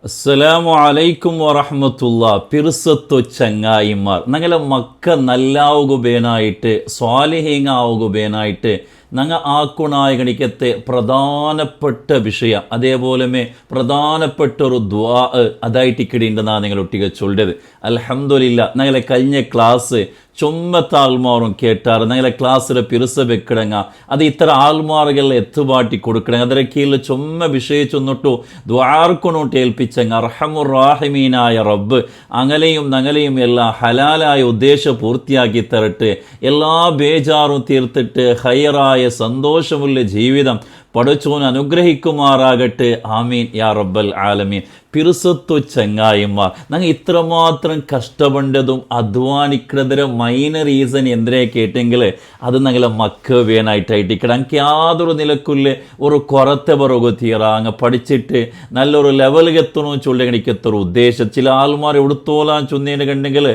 അസ്സലാമു അലൈക്കും വറഹ്മത്തുള്ളാ. പിർസത്തു ചങ്ങായിമാർ ഞങ്ങളെ മക്ക നല്ലാവുകബേനായിട്ട് സ്വാലിഹീങ്ങാവുകബേനായിട്ട് ഞങ്ങൾ ആക്കുണായകണിക്കത്തെ പ്രധാനപ്പെട്ട വിഷയം അതേപോലെ പ്രധാനപ്പെട്ടൊരു ദ്വാ അതായിട്ടിക്കിടേണ്ടെന്നാണ് നിങ്ങളൊട്ടിക ചൊല്ലത്. അൽഹംദുലില്ലാ ഞങ്ങളെ കഴിഞ്ഞ ക്ലാസ് ചൊമ്മത്ത ആൾമാറും കേട്ടാറ് ഞങ്ങളെ ക്ലാസ്സിലെ പിറുസ വെക്കിടങ്ങ അത് ഇത്ര ആൾമാറുകളിൽ എത്തുപാട്ടി കൊടുക്കണങ്ങ അതിൻ്റെ കീഴിൽ ചൊമ്മ വിഷയിച്ചൊന്നിട്ടു ദ്വാർക്കൊന്നോട്ട് ഏൽപ്പിച്ചങ്ങ അർഹമുറാഹിമീനായ റബ്ബ് അങ്ങനെയും ഞങ്ങളെയും എല്ലാം ഹലാലായ ഉദ്ദേശം പൂർത്തിയാക്കി തരട്ടെ, എല്ലാ ബേജാറും തീർത്തിട്ട് ഹൈറായ സന്തോഷമുള്ള ജീവിതം പടച്ചോൻ അനുഗ്രഹിക്കുമാറാകട്ടെ. ആമീൻ യാ റബ്ബൽ ആലമീൻ. പിറുസത്തു ചങ്ങായിമാർ ഞങ്ങൾ ഇത്രമാത്രം കഷ്ടപ്പെട്ടതും അധ്വാനിക്കുന്നതിന് മെയിൻ റീസൺ എന്തിനെ കേട്ടെങ്കിൽ അത് ഞങ്ങളെ മക്ക വേനായിട്ടായിട്ട് ഞങ്ങൾക്ക് യാതൊരു നിലക്കുള്ള ഒരു കുറത്തെ പറകു തീറ അങ്ങ് പഠിച്ചിട്ട് നല്ലൊരു ലെവലിൽ എത്തണമെന്ന് ചൊല്ലി എനിക്കെത്തൊരു ഉദ്ദേശം. ചില ആൾമാർ എടുത്തോലാൻ ചൊന്നതിന് കണ്ടെങ്കിൽ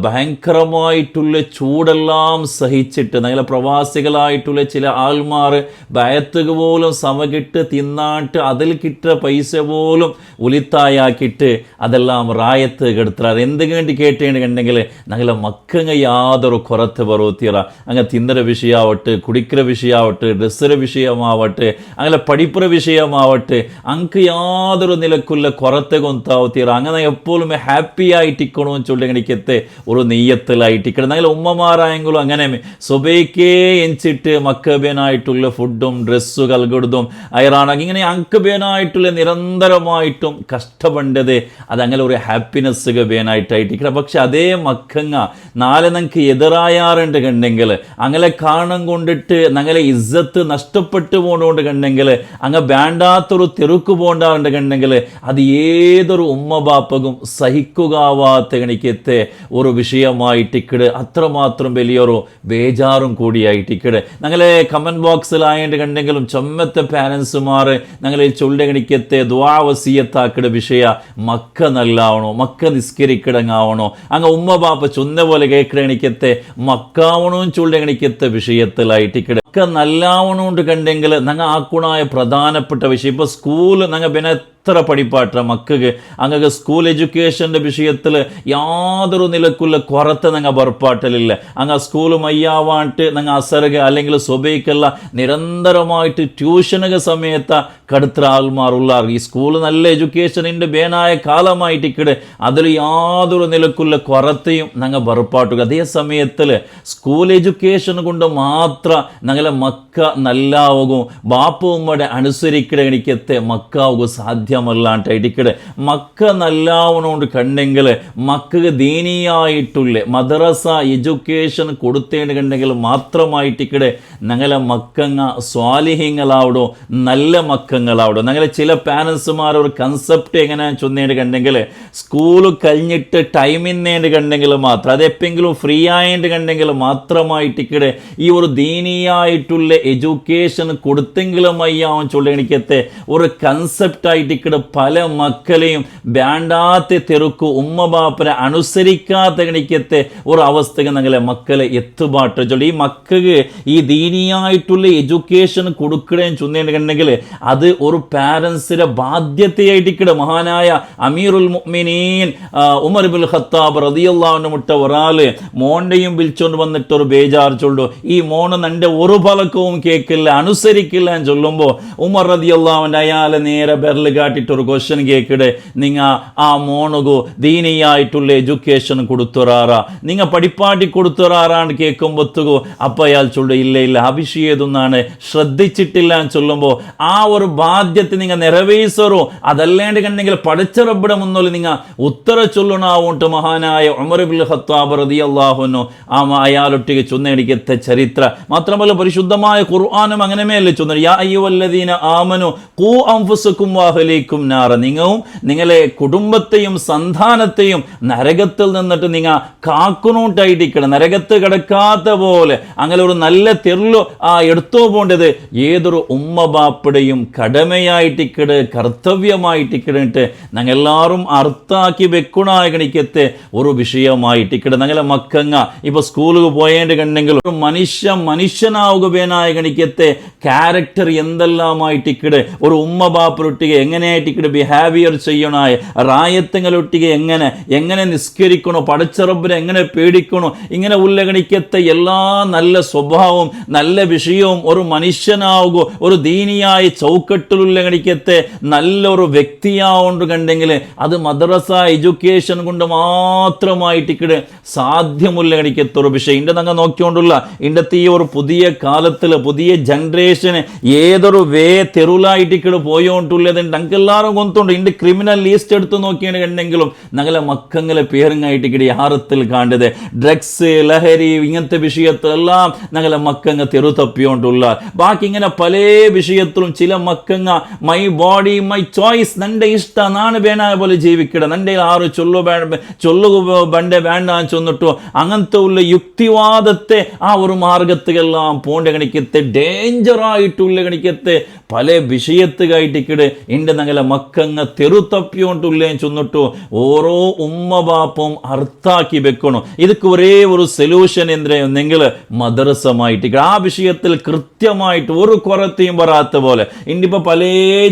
ഭയങ്കരമായിട്ടുള്ള ചൂടെല്ലാം സഹിച്ചിട്ട് ഞങ്ങളെ പ്രവാസികളായിട്ടുള്ള ചില ആൾമാർ ഭയത്തുക പോലും സമകിട്ട് തിന്നാട്ട് അതിൽ കിട്ടുന്ന പൈസ പോലും ഉലിത്തായാക്കിയിട്ട് അതെല്ലാം റായത്ത് കെടുത്തുക. എന്തെങ്കിലും കേട്ടേണ്ടെങ്കിൽ ഞങ്ങളെ മക്കങ്ങ യാതൊരു കുറത്ത് പറൂത്തിറ അങ്ങനെ തിന്നര വിഷയമാവട്ടെ, കുടിക്കുന്ന വിഷയമാവട്ടെ, ഡ്രസ്സിൻ്റെ വിഷയമാവട്ടെ, അങ്ങനെ പഠിപ്പുற വിഷയമാവട്ടെ, അങ്ങക്ക് യാതൊരു നിലക്കുള്ള കുറത്തെ കൊന്താവത്തീറ അങ്ങനെ എപ്പോഴും ഹാപ്പി ആയിട്ടിക്കണമെന്ന് ചൊല്ലി എനിക്കത്തെ ഒരു നെയ്യത്തിലായിട്ടിക്കണം. ഞങ്ങൾ ഉമ്മമാരായെങ്കിലും അങ്ങനെ സ്വബേക്കേ എഞ്ചിട്ട് മക്കബേനായിട്ടുള്ള ഫുഡും ഡ്രസ്സു കൽകൊടുതും അയറാണാക്കി ഇങ്ങനെ അങ്കബേനായിട്ടുള്ള നിരന്തരമായിട്ടും കഷ്ടപ്പെട്ടത് അതങ്ങനെ ഒരു ഹാപ്പിനെസ് ബേനായിട്ടായിട്ടിരിക്കണം. പക്ഷെ അതേ മക്കങ്ങ നാളെ ഞങ്ങൾക്ക് എതിരായാറുണ്ട് കണ്ടെങ്കിൽ അങ്ങനെ കാണാൻ കൊണ്ടിട്ട് ഞങ്ങളെ ഇസ്സത്ത് നഷ്ടപ്പെട്ടു പോകണോണ്ട് കണ്ടെങ്കിൽ അങ്ങ് വേണ്ടാത്തൊരു തെറുക്ക് പോകണ്ടാറുണ്ട് കണ്ടെങ്കിൽ അത് ഏതൊരു ഉമ്മ ബാപ്പകും സഹിക്കുകാവാത്ത കണിക്കത്തെ ഒരു വിഷയമായിട്ടിക്കട് അത്രമാത്രം വലിയൊരു ബേജാറും കൂടിയായിട്ടിക്കട്. ഞങ്ങളെ കമൻറ്റ് ബോക്സിലായിട്ട് കണ്ടെങ്കിലും ചൊമ്മത്തെ പാരൻസുമാർ ഞങ്ങളെ ചൊല്ലണിക്കത്തെ ദ്വാ വസിയത്താക്കിട വിഷയ മക്ക നല്ലാവണോ, മക്ക നിസ്കരിക്കിടങ്ങാവണോ, അങ്ങ് ഉമ്മ ബാപ്പ ചൊന്ന പോലെ കേൾക്കണിക്കത്തെ മക്കാവണോ ചൊല്ലണിക്കത്തെ വിഷയത്തിലായിട്ടിക്കട മക്ക നല്ലാവണോണ്ട് കണ്ടെങ്കിൽ ഞങ്ങൾ ആക്കുണായ പ്രധാനപ്പെട്ട വിഷയം. ഇപ്പോൾ സ്കൂൾ ഞങ്ങൾ പിന്നെ എത്ര പഠിപ്പാട്ട മക്കൾക്ക് അങ്ങനെ സ്കൂൾ എഡ്യൂക്കേഷൻ്റെ വിഷയത്തിൽ യാതൊരു നിലക്കുള്ള കുറത്ത് ഞങ്ങൾ പുറപ്പാട്ടലില്ല. അങ്ങ് സ്കൂൾ മയ്യാവാണ്ട് ഞങ്ങൾ അസറുക അല്ലെങ്കിൽ സ്വബയ്ക്കല്ല നിരന്തരമായിട്ട് ട്യൂഷനുക സമയത്ത് കടുത്ത ആൾമാറുള്ളാർ. ഈ സ്കൂൾ നല്ല എഡ്യൂക്കേഷനിൻ്റെ ബേനായ കാലമായിട്ടിക്കട് അതിൽ യാതൊരു നിലക്കുള്ള കുറത്തെയും ഞങ്ങൾ പുറപ്പാട്ടുക. അതേ സമയത്തിൽ സ്കൂൾ എഡ്യൂക്കേഷൻ കൊണ്ട് മാത്രം ഞങ്ങളെ മക്ക നല്ലാവുകയും ബാപ്പ ഉമ്മയുടെ അനുസരിക്കട എനിക്കത്തെ മക്കാവുക സാധ്യമല്ലാണ്ടായിട്ടിക്കട്. മക്ക നല്ലാവണോണ്ട് കണ്ടെങ്കിൽ മക്കൾക്ക് ദീനിയായിട്ടുള്ള മദ്രസ എഡ്യൂക്കേഷൻ കൊടുത്തേണ്ട കണ്ടെങ്കിൽ മാത്രമായിട്ടിക്കടെ ഞങ്ങളെ മക്കങ്ങ സ്വാലിഹ്യങ്ങളാവിടോ, നല്ല മക്കങ്ങളാവിടോ. ഞങ്ങളെ ചില പാരൻസുമാർ ഒരു കൺസെപ്റ്റ് എങ്ങനെയാണെന്ന് ചൊന്നേണ്ട് കണ്ടെങ്കിൽ സ്കൂൾ കഴിഞ്ഞിട്ട് ടൈമിന്നേണ്ട് കണ്ടെങ്കിൽ മാത്രം അതെപ്പെങ്കിലും ഫ്രീ ആയിട്ട് കണ്ടെങ്കിൽ മാത്രമായിട്ടിക്കടെ ഈ ഒരു ദീനിയായിട്ടുള്ള എഡ്യൂക്കേഷൻ കൊടുത്തെങ്കിലും അയ്യാവും ചൊല്ലണിക്കത്തെ ഒരു കൺസെപ്റ്റായിട്ടിക്കടെ പല മക്കളെയും വേണ്ടാത്ത തെറുക്കു ഉമ്മ ബാപ്പനെ അനുസരിക്കാത്ത ഗണിക്കത്തെ ഒരു അവസ്ഥക്ക് ഞങ്ങളെ മക്കളെ എത്തുപാട്ട ചൊല്ലി ഈ മക്കൾക്ക് ഈ ദീനിയായിട്ടുള്ള എഡ്യൂക്കേഷൻ കൊടുക്കണേന്ന് ചൊന്നേണ്ടെങ്കിൽ അത് ഒരു പാരൻസിന്റെ ബാധ്യതയായിട്ടിക്കട. മഹാനായ അമീറുൽ മുഅ്മിനീൻ ഉമർ ഇബ്നുൽ ഖത്താബ് റളിയല്ലാഹു അൻഹു മുട്ട ഒരാള് മോണ്ടെയും വിളിച്ചോണ്ട് വന്നിട്ട് ഒരു ബേജാർ ചൊല്ലു, ഈ മോണ് നന്റെ ഒരു ഫലക്കവും കേൾക്കില്ല അനുസരിക്കില്ല എന്ന് ചൊല്ലുമ്പോൾ ഉമർ റളിയല്ലാഹു അൻഹു അയാളെ നേരെ ബെർല് കാട്ടിട്ട് ഒരു ക്വസ്റ്റ്യൻ കേൾക്കിടെ, നിങ്ങ ആ മോണുകു ദീനിയായിട്ടുള്ള എഡ്യൂക്കേഷൻ കൊടുത്തുറാറാ, നിങ്ങ പഠിപ്പാട്ടി കൊടുത്തുറാറാണ്ട് കേൾക്കുമ്പോത്തുകു അപ്പം അയാൾ ചൊല്ലു, ഇല്ല ഇല്ല അഭിഷേകതൊന്നാണ് ശ്രദ്ധിച്ചിട്ടില്ല എന്ന് ചൊല്ലുമ്പോൾ ആ ഒരു ബാധ്യത നിങ്ങൾ നിറവേസറോ അതല്ലാണ്ട് കണ്ടെങ്കിൽ പഠിച്ചറബിട മുന്നോല് നിങ്ങൾ ഉത്തര ചൊല്ലണാവുണ്ട്. മഹാനായ ഉമർ ഇബ്നുൽ ഖത്താബ് റളിയല്ലാഹു അൻഹു അയാളൊട്ടിಗೆ ചൊന്നടിക്കത്തെ ചരിത്ര മാത്രമല്ല പരിശുദ്ധമായ ഖുർആനും അങ്ങനെ മേലെ ചൊന്ന, യാ അയ്യുഹല്ലദീന ആമനു ഖൂ അൻഫുസകും വഅഹ്ലീകും നാറ, നിങ്ങളും നിങ്ങളെ കുടുംബത്തെയും സന്താനത്തെയും നരകത്തിൽ നിന്നിട്ട് നിങ്ങൾ കാക്കണോട്ടായിട്ടിക്കണം, നരകത്ത് കിടക്കാത്ത പോലെ അങ്ങനെ ഒരു നല്ല തെരുളു എടുത്തു പോകേണ്ടത് ഏതൊരു ഉമ്മ ബാപ്പയുടെയും കടമയായിട്ടിക്കട് കർത്തവ്യമായിട്ടിക്കിട്ട് ഞങ്ങൾ എല്ലാവരും അർത്ഥാക്കി വെക്കുണായ ഗണിക്കത്തെ ഒരു വിഷയമായിട്ടിക്കട്. ഞങ്ങളെ മക്കങ്ങ ഇപ്പൊ സ്കൂളിൽ പോയേണ്ട കണ്ടെങ്കിൽ ഒരു മനുഷ്യനാവുക വേനായ ഗണിക്കത്തെ ക്യാരക്ടർ എന്തെല്ലാമായിട്ടിക്കട് ഒരു ഉമ്മ ബാപ്പുരൊട്ടിಗೆ എങ്ങനെ എങ്ങനെയായിട്ട് ബിഹേവിയർ ചെയ്യണോ, റായത്തുങ്ങളൊട്ടിಗೆ എങ്ങനെ നിസ്കരിക്കണോ, പടച്ചറബിനെ എങ്ങനെ പേടിക്കണോ, ഇങ്ങനെ ഉല്ലഗണിക്കത്തെ എല്ലാ നല്ല സ്വഭാവവും നല്ല വിഷയവും ഒരു മനുഷ്യനാവുകയോ ഒരു ദീനിയായ ചൗക്കട്ടിലുല്ലഗണിക്കത്തെ നല്ലൊരു വ്യക്തിയാവുകൊണ്ട് കണ്ടെങ്കിൽ അത് മദ്രസ എഡ്യൂക്കേഷൻ കൊണ്ട് മാത്രമായിട്ട് സാധ്യമുല്ലഗണിക്കത്തൊരു വിഷയം. ഇൻ്റെ തങ്ങ നോക്കിക്കൊണ്ടുള്ള ഇന്നത്തെ ഈ ഒരു പുതിയ കാലത്തിൽ പുതിയ ജനറേഷന് ഏതൊരു തെരുലായിട്ട് പോയോണ്ടുള്ളത് ഞങ്ങൾക്കെല്ലാവരും കൊന്തുണ്ട്. ഇൻ്റെ ക്രിമിനൽ ലീസ്റ്റ് എടുത്ത് നോക്കിയാണെങ്കിലും ഞങ്ങളെ മക്കങ്ങളെ പേരുങ്ങായിട്ട് യാറത്തിൽ കാണ്ടത് ഡ്രഗ്സ് ലഹരി ഇങ്ങനത്തെ വിഷയത്തിലെല്ലാം ഞങ്ങളെ മക്കങ്ങ തെരു തപ്പിയോണ്ടുള്ള. ബാക്കി ഇങ്ങനെ പല വിഷയത്തിലും ചില മക്കങ്ങ മൈ ബോഡി മൈ ചോയ്സ്, നന്റെ ഇഷ്ട നാണ് വേണായ പോലെ ജീവിക്കട, നന്റെ ആറ് ചൊല്ലു ബണ്ടേ വേണ്ട ചൊന്നിട്ടോ അങ്ങനത്തെ ഉള്ള യുക്തിവാദത്തെ ആ ഒരു മാർഗത്തിലെല്ലാം പോണ്ട കണിക്കത്തെ ഡേഞ്ചറായിട്ടുള്ള കണിക്കത്തെ പല വിഷയത്തുകായിട്ടിക്കട് എൻ്റെ ഞങ്ങളെ മക്കങ്ങ തെരു തപ്പിയോണ്ടുള്ളേ ചൊന്നിട്ടു ഓരോ ഉമ്മ ബാപ്പും അർത്ഥാക്കി വെക്കണം. ഇതൊക്കെ ഒരേ ഒരു സൊല്യൂഷൻ എന്തെങ്കിൽ മദ്രസമായിട്ട് ആ വിഷയത്തിൽ കൃത്യമായിട്ട് ഒരു കുറത്തെയും വരാത്ത പോലെ. ഇന്നിപ്പോൾ പല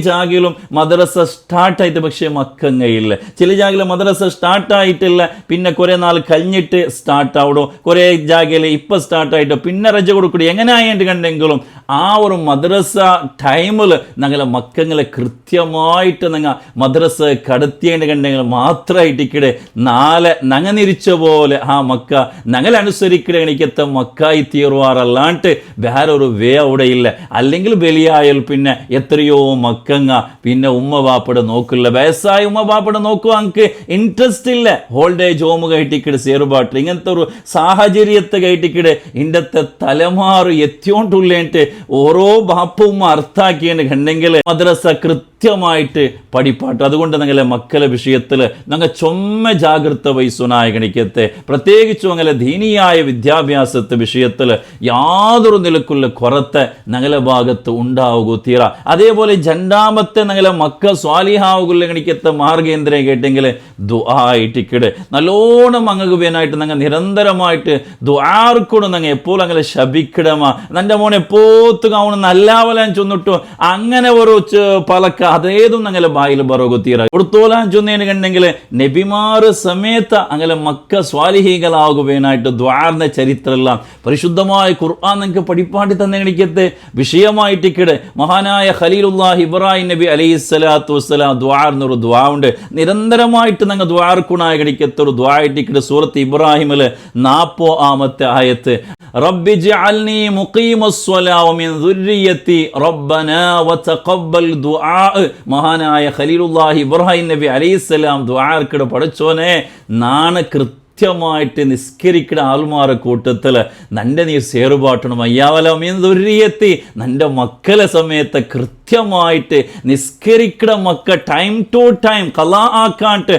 ജാഗയിലും മദ്രസ സ്റ്റാർട്ടായിട്ട് പക്ഷേ മക്കങ്ങയില്ല. ചില ജാഗയിൽ മദ്രസ സ്റ്റാർട്ടായിട്ടില്ല, പിന്നെ കുറേ നാൾ കഴിഞ്ഞിട്ട് സ്റ്റാർട്ടാവിടും. കുറേ ജാഗയിൽ ഇപ്പം സ്റ്റാർട്ടായിട്ട് പിന്നെ റജ കൊടുക്കടി എങ്ങനെയായിട്ട് കണ്ടെങ്കിലും ആ ഒരു മദ്രസ ടൈമിൽ ഞങ്ങളെ മക്കങ്ങളെ കൃത്യമായിട്ട് ഞങ്ങൾ മദ്രസ കടത്തിയേണ്ട കണ്ടെങ്കിൽ മാത്രമായിട്ടിക്കടെ നാളെ നങ്ങനിരിച്ച പോലെ ആ മക്ക ഞങ്ങളനുസരിക്കടെ എനിക്കത്തെ മക്കായി തീർവാറല്ലാണ്ട് വേറൊരു അവിടെ ഇല്ല. അല്ലെങ്കിൽ ബലിയായാൽ പിന്നെ എത്രയോ മക്കങ്ങ പിന്നെ ഉമ്മ ബാപ്പയുടെ നോക്കില്ല. വയസ്സായ ഉമ്മ ബാപ്പയുടെ നോക്കുക എനിക്ക് ഇൻട്രസ്റ്റ് ഇല്ല. ഹോൾഡേജ് ഹോം കയറ്റിക്കിട് സേറുപാട്ട് ഇങ്ങനത്തെ ഒരു സാഹചര്യത്തെ കയറ്റിക്കിട് ഇന്നത്തെ തലമാറ് എത്തിയോണ്ടുള്ളേട്ട് ഓരോ ബാപ്പും അർത്ഥാക്കിയെന്ന് കണ്ടെങ്കിൽ മദ്രസ കൃത്യമായിട്ട് പഠിപ്പാട്ട്. അതുകൊണ്ട് ഞങ്ങളെ മക്കളെ വിഷയത്തിൽ ഞങ്ങൾ ചൊമ്മ ജാഗ്രത വഹിസുനായ ഗണിക്കത്തെ പ്രത്യേകിച്ചും ഞങ്ങളെ ദീനിയായ വിദ്യാഭ്യാസത്തെ വിഷയത്തിൽ യാതൊരു നിലക്കുള്ള കുറത്തെ ഞങ്ങളെ ഭാഗത്ത് ഉണ്ടാവുകൂ തീറ. അതേപോലെ രണ്ടാമത്തെ ഞങ്ങളെ മക്കൾ സ്വാലിഹാവുകുള്ള ഗണിക്കത്തെ മാർഗേന്ദ്രം കേട്ടെങ്കിൽ ദുആയിട്ടിക്കട് നല്ലോണം അങ്ങക്ക് വേനായിട്ട് ഞങ്ങൾ നിരന്തരമായിട്ട് ദുആർക്കൂടെ ഞങ്ങൾ എപ്പോഴും അങ്ങനെ ശപിക്കിടമാ നന്റെ മോൻ എപ്പോത്തും അവന് നല്ലാവലാൻ ചൊന്നിട്ടു അങ്ങനെ ഒരു പലക്ക അതേതും ഞങ്ങളെ ബായിൽ ബറോകുത്തീറ കൊടുത്തോലാൻ ചൊന്നേന് കണ്ടെങ്കിൽ നബിമാറ് സമേത അങ്ങനെ മക്ക സ്വാലിഹികളാകുവാനായിട്ട് ദ്വാറിന്റെ ചരിത്രമെല്ലാം പരിശുദ്ധമായ ഖുർആൻ നിങ്ങൾക്ക് പഠിപ്പാട്ടി തന്നെ ഗണിക്കത്തെ വിഷയമായിട്ടിക്കടെ മഹാനായ ഖലീലുല്ലാഹി ഇബ്രാഹിം നബി അലൈഹിസ്സലാത്തു വസ്സലാം ദ്വാറിനൊരു ദ്വാ ഉണ്ട്. നിരന്തരമായിട്ട് ഞങ്ങൾ ദ്വാർക്കുണായ ഗണിക്കത്തെ ഒരു ദ്വായിട്ടിക്കടെ സൂറത്ത് ഇബ്രാഹിമില് 40 ആയത്ത് റബ്ബി ജഅൽനി മുഖീമസ്സലാ വമിൻ ദുർരിയത്തി റബ്ബനാ വതഖബ്ബൽ ദുആ. മഹാനായ ഖലീലുല്ലാഹി ഇബ്രാഹിം നബി അലൈഹിസ്സലാം ദുആർക്കിടെ പഠിച്ചോനെ നാണ് കൃത്യമായിട്ട് നിസ്കരിക്കുന്ന ആൾമാരെ കൂട്ടത്തിൽ നന്റെ നീ സേറുപാട്ടണം അയ്യാവലമെത്തി നന്റെ മക്കളെ സമയത്ത് കൃത്യമായിട്ട് നിസ്കരിക്കുന്ന മക്ക ടൈം ടു ടൈം കലാ ആക്കാണ്ട്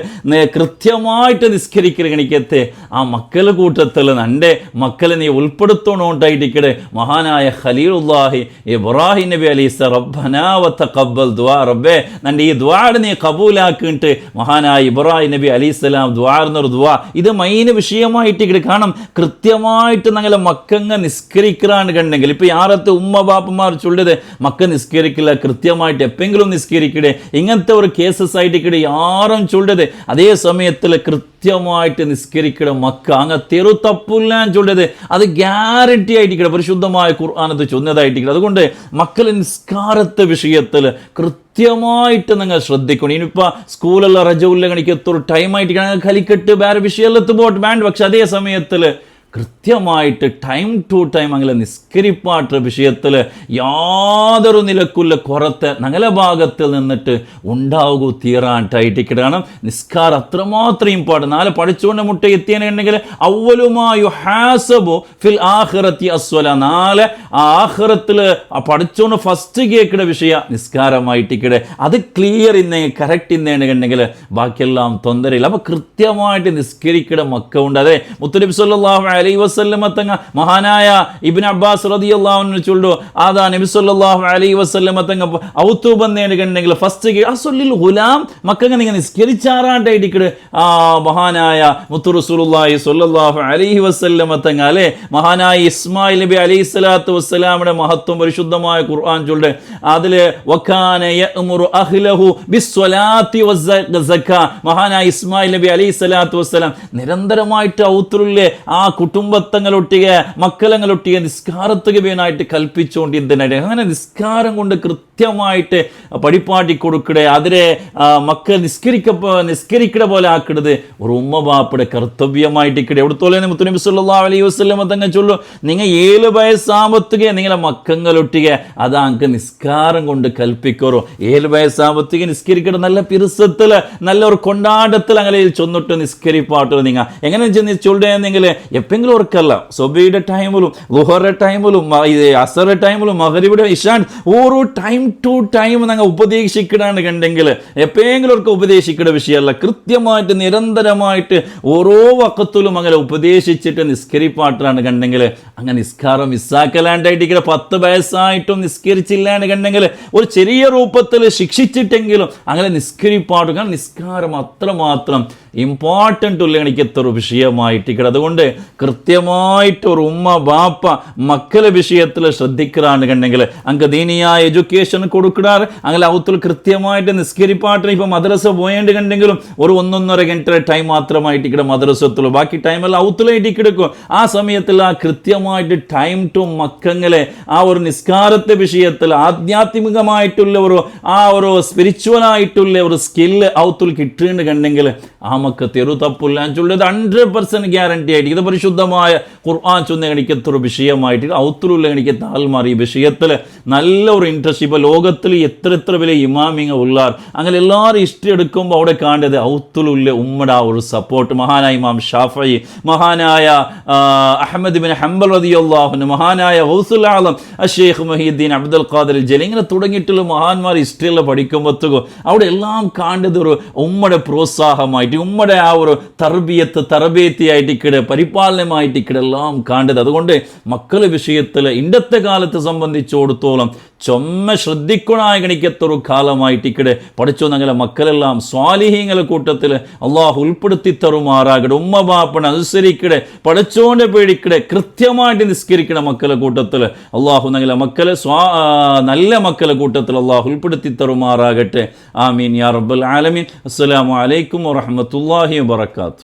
കൃത്യമായിട്ട് നിസ്കരിക്കുന്ന ഗണിക്കത്തെ ആ മക്കളെ കൂട്ടത്തിൽ നന്റെ മക്കളെ നീ ഉൾപ്പെടുത്തണോണ്ടായിട്ടിക്കടെ മഹാനായ ഖലീലുല്ലാഹി ഇബ്രാഹിം നബി അലൈഹിസ്സലാം റബ്ബനാ വതഖബ്ബൽ ദുആ റബ്ബേ നന്റെ ഈ ദുആ നീ കബൂലാക്കിയിട്ട് മഹാനായ ഇബ്രാഹിം നബി അലൈഹിസ്സലാം ദുആർന്നൊരു ദുആ ഇത് മൈന് വിഷയമായിട്ട് ഇവിടെ കാണാം. കൃത്യമായിട്ട് ഞങ്ങളെ മക്കങ്ങ നിസ്കരിക്കാണ് കണ്ടെങ്കിൽ ഇപ്പൊ യാറത്ത് ഉമ്മ ബാപ്പമാർ ചൊല്ലത് മക്ക നിസ്കരിക്കില്ല കൃത്യമായിട്ട് എപ്പെങ്കിലും നിസ്കരിക്കടേ ഇങ്ങനത്തെ ഒരു കേസസ് ആയിട്ട് യാറും ചൊല്ലത് അതേ സമയത്തിൽ കൃത്യമായിട്ട് നിസ്കരിക്കട മക്ക അങ്ങ് തെറു തപ്പില്ലാൻ ചൊല്ലത് അത് ഗ്യാരണ്ടി ആയിട്ട് പരിശുദ്ധമായ ഖുർആനത്ത് ചൊന്നതായിട്ട്. അതുകൊണ്ട് മക്കളെ നിസ്കാരത്തെ വിഷയത്തിൽ കൃത്യമായിട്ട് നിങ്ങൾ ശ്രദ്ധിക്കണം. ഇനിയിപ്പോൾ സ്കൂളിലുള്ള റജവുല്ല കണിക്കത്തൊരു ടൈമായിട്ട് കലിക്കെട്ട് വേറെ വിഷയത്ത് പോട്ട് വേണ്ട. പക്ഷെ അതേ സമയത്തിൽ കൃത്യമായിട്ട് ടൈം ടു ടൈം അങ്ങനെ നിസ്കരിപ്പാട്ട വിഷയത്തിൽ യാതൊരു നിലക്കുള്ള കുറത്ത് ഞങ്ങളെ ഭാഗത്തിൽ നിന്നിട്ട് ഉണ്ടാകൂ തീരാനായിട്ടിട്ട്. കാരണം നിസ്കാരം അത്രമാത്രം ഇമ്പോർട്ടൻ്റ്. നാളെ പഠിച്ചുകൊണ്ട് മുട്ട എത്തിയെന്നുണ്ടെങ്കിൽ അവലുമായു ഹാസബു ഫിൽ ആഖിറത്തി അസ്വല. നാളെ ആഖിറത്തിൽ പഠിച്ചുകൊണ്ട് ഫസ്റ്റ് കേൾക്കുന്ന വിഷയ നിസ്കാരമായിട്ടിക്കടെ അത് ക്ലിയർ ഇന്നേ കറക്റ്റ് ഇന്നേണ്ടെങ്കിൽ ബാക്കിയെല്ലാം തൊന്തരയില്ല. അപ്പോൾ കൃത്യമായിട്ട് നിസ്കരിക്കട മക്ക ഉണ്ട്. അതെ മുത്തുനബി സ്വല്ലല്ലാഹു അലൈഹി വസല്ലമ തങ്ങ മഹാനായ ഇബ്നു അബ്ബാസ് റളിയല്ലാഹു അൻഹു ചൊല്ലു ആദാ നബി സല്ലല്ലാഹു അലൈഹി വസല്ലമ തങ്ങ ഔത്തു ബന്നേന കണ്ടെങ്കിൽ ഫസ്റ്റ് അസ്വല്ലിൽ ഗുലാം മക്കങ്ങ നിങ്ങൾ നിസ്കരിച്ചാറാണ്ടായിട്ട് മഹാനായ മുത്തു റസൂലുള്ളാഹി സ്വല്ലല്ലാഹു അലൈഹി വസല്ലമ തങ്ങ അല്ലേ മഹാനായ ഇസ്മായിൽ നബി അലൈഹി സ്വലാത്തു വസ്സലാമിന്റെ മഹത്വം പരിശുദ്ധമായ ഖുർആൻ ചൊല്ല് അതില് വകാന യഅ്മുറു അഹ്ലഹു ബിസ്സലാത്തി വസ്സക മഹാനായ ഇസ്മായിൽ നബി അലൈഹി സ്വലാത്തു വസ്സലാം നിരന്തരമായിട്ട് ഔത്തുറിലെ ആ കുടുംബത്തങ്ങളൊട്ടിಗೆ മക്കളങ്ങളൊട്ടിಗೆ നിസ്കാരത്തുക വേനായിട്ട് കൽപ്പിച്ചുകൊണ്ടിരുന്നതിനിടെ അങ്ങനെ നിസ്കാരം കൊണ്ട് കൃത്യമായിട്ട് പടിപ്പാട്ടി കൊടുക്കടെ അതിലെ മക്കൾ നിസ്കരിക്കട പോലെ ആക്കിടത് ഒരു ഉമ്മ ബാപ്പയുടെ കർത്തവ്യമായിട്ടിക്കടെ എവിടത്തോലെ മുത്തുനബി സല്ലല്ലാഹു അലൈഹി വസല്ലം തങ്ങൾ ചൊല്ലു നിങ്ങൾ 7 വയസ്സാകുമ്പോഴത്തേക്ക് നിങ്ങളെ മക്കളൊട്ടിಗೆ അതാങ്ക് നിസ്കാരം കൊണ്ട് കൽപ്പിക്കറോ 7 വയസ്സാകുമ്പോഴത്തേക്ക് നിസ്കരിക്കട്ടെ നല്ല പിറുസത്തില് നല്ല ഒരു കൊണ്ടാട്ടത്തിൽ അങ്ങനെ ചൊന്നിട്ട് നിസ്കരിപ്പാട്ടോ നിങ്ങൾ എങ്ങനെ ചൊല്ലുന്നെങ്കിൽ എപ്പെങ്കിലും ഓർക്കല്ല സുബഹിയുടെ ടൈമിലും ളുഹറുടെ ടൈമിലും അസറുടെ ടൈമിലും മഗ്രിബിയുടെ ഇശാൻ ഓരോ ടൈം ടു ടൈം ഞങ്ങൾ ഉപദേശിക്കണാണ് കണ്ടെങ്കിൽ എപ്പോഴെങ്കിലും അവർക്ക് ഉപദേശിക്കേണ്ട വിഷയമല്ല കൃത്യമായിട്ട് നിരന്തരമായിട്ട് ഓരോ വക്കത്തിലും അങ്ങനെ ഉപദേശിച്ചിട്ട് നിസ്കരിപ്പാട്ടാണ് കണ്ടെങ്കിൽ അങ്ങനെ നിസ്കാരം മിസ്സാക്കലാണ്ടായിട്ട് 10 വയസ്സായിട്ടും നിസ്കരിച്ചില്ലാണ്ട് കണ്ടെങ്കിൽ ഒരു ചെറിയ രൂപത്തിൽ ശിക്ഷിച്ചിട്ടെങ്കിലും അങ്ങനെ നിസ്കരിപ്പാട്ടും കാരണം നിസ്കാരം അത്രമാത്രം ഇമ്പോർട്ടൻ്റ് ഉള്ള എനിക്ക് എത്ര വിഷയമായിട്ടിരിക്കണം അതുകൊണ്ട് കൃത്യമായിട്ട് ഒരു ഉമ്മ ബാപ്പ മക്കളെ വിഷയത്തിൽ ശ്രദ്ധിക്കാറാണ് കണ്ടെങ്കിൽ അങ്ങ് ദീനിയായ എഡ്യൂക്കേഷൻ കൊടുക്കാറ് അങ്ങനെ ഔത്തുൽ കൃത്യമായിട്ട് നിസ്കരിപ്പാട്ടിന് ഇപ്പം മദ്രസ പോയേണ്ടി കണ്ടെങ്കിലും ഒരു 1.5 ഗಂಟೆ ടൈം മാത്രമായിട്ട് മദ്രസത്തുള്ളൂ ബാക്കി ടൈമെല്ലാം ഔത്തുലായിട്ട് കിടക്കും ആ സമയത്തിൽ ആ കൃത്യമായിട്ട് ടൈം ടു മക്കങ്ങളെ ആ ഒരു നിസ്കാരത്തെ വിഷയത്തിൽ ആധ്യാത്മികമായിട്ടുള്ള ഒരു സ്പിരിച്വലായിട്ടുള്ള ഒരു സ്കില്ല് ഔത്തുൽ കിട്ടുന്നുണ്ട് കണ്ടെങ്കിൽ ആ മക്കത്ത് ഒരു തപ്പില്ല ഞാൻ ചൊല്ലിയത് 100% ഗ്യാരണ്ടി ആയിട്ട് ഇത് പരിശുദ്ധമായ ഖുർആൻ ചൊന്ന എനിക്കത്തൊരു വിഷയമായിട്ട് ഔത്തുലുള്ള എനിക്ക് താൽമാർ ഈ വിഷയത്തിൽ നല്ല ഒരു ഇൻട്രസ്റ്റ് ഇപ്പോൾ ലോകത്തിൽ എത്ര വലിയ ഇമാമിങ്ങ ഉള്ളാർ അങ്ങനെ എല്ലാവരും ഇഷ്ടം എടുക്കുമ്പോൾ അവിടെ കാണേണ്ടത് ഔത്തുലുള്ള ഉമ്മയുടെ ആ ഒരു സപ്പോർട്ട് മഹാനായ ഇമാം ഷാഫി മഹാനായ അഹ്മദ് ബിൻ ഹംബൽ റളിയല്ലാഹു അൻഹു മഹാനായ ഗൗസുൽ ആലം അഷ്ശൈഖ് മുഹീദ്ദീൻ അബ്ദുൽ ഖാദിർ ജലീൽ ഇങ്ങനെ തുടങ്ങിയിട്ടുള്ള മഹാന്മാർ ഇഷ്ടമുള്ള പഠിക്കുമ്പോഴത്തേക്കും അവിടെ എല്ലാം കാണേണ്ടത് ഒരു ഉമ്മയുടെ പ്രോത്സാഹമായിട്ട് ഉമ്മയുടെ ആ ഒരു തർബിയത്തിയായിട്ട് പരിപാലനമായിട്ട് എല്ലാം കാണേണ്ടത് അതുകൊണ്ട് മക്കളെ വിഷയത്തിൽ ഇന്നത്തെ കാലത്തെ സംബന്ധിച്ചിടത്തോളം ചൊമ്മ ശ്രദ്ധിക്കണായി ഗണിക്കത്തൊരു കാലമായിട്ടിക്കടെ പഠിച്ചോ ഞങ്ങളെ മക്കളെല്ലാം സ്വാലിഹീങ്ങളെ കൂട്ടത്തിൽ അള്ളാഹു ഉൾപ്പെടുത്തി തരുമാറാകട്ടെ ഉമ്മ ബാപ്പണ അനുസരിക്കടെ പഠിച്ചോന്റെ പേടിക്കടെ കൃത്യമായിട്ട് നിസ്കരിക്കണ മക്കളെ കൂട്ടത്തിൽ അള്ളാഹു ഞങ്ങളെ മക്കളെ നല്ല മക്കളെ കൂട്ടത്തിൽ അള്ളാഹു ഉൾപ്പെടുത്തി തരുമാറാകട്ടെ ആമീൻ യാ റബ്ബൽ ആലമീൻ അസ്സലാമു അലൈക്കും വറഹ്മത്തുള്ളാഹി വബറകാതുഹു